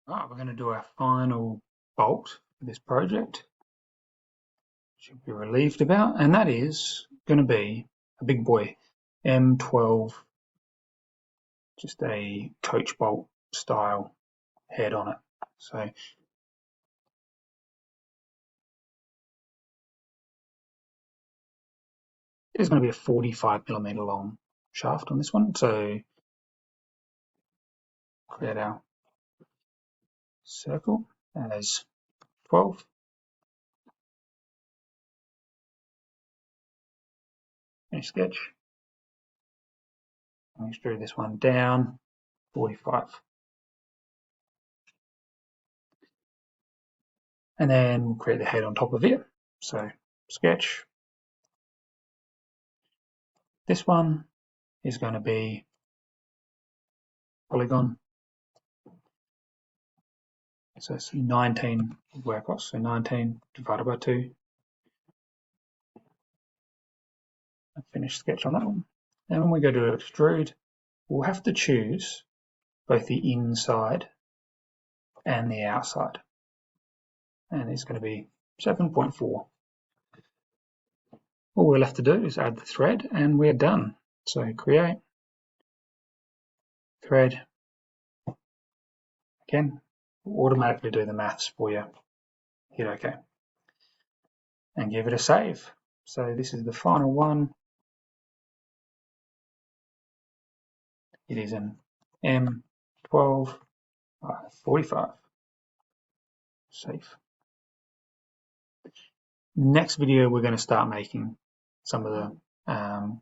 Right, we're going to do our final bolt for this project. Should be relieved about, and that is going to be a big boy M12, just a coach bolt style head on it. So there's going to be a 45mm long shaft on this one. So create our circle as 12. Finish sketch. And extrude this one down 45. And then create the head on top of it. So sketch. This one is going to be polygon. So it's 19 way across, so 19 divided by 2. I finished sketch on that one. And when we go to extrude, we'll have to choose both the inside and the outside. And it's going to be 7.4. All we're left to do is add the thread and we're done. So create, thread, again, we'll automatically do the maths for you. Hit OK. And give it a save. So this is the final one. It is an M12X45. Save. Next video, we're going to start making some of the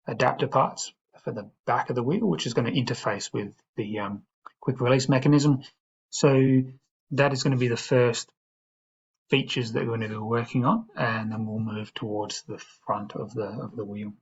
adapter parts for the back of the wheel, which is going to interface with the quick release mechanism. So that is going to be the first features that we're going to be working on, and then we'll move towards the front of the wheel.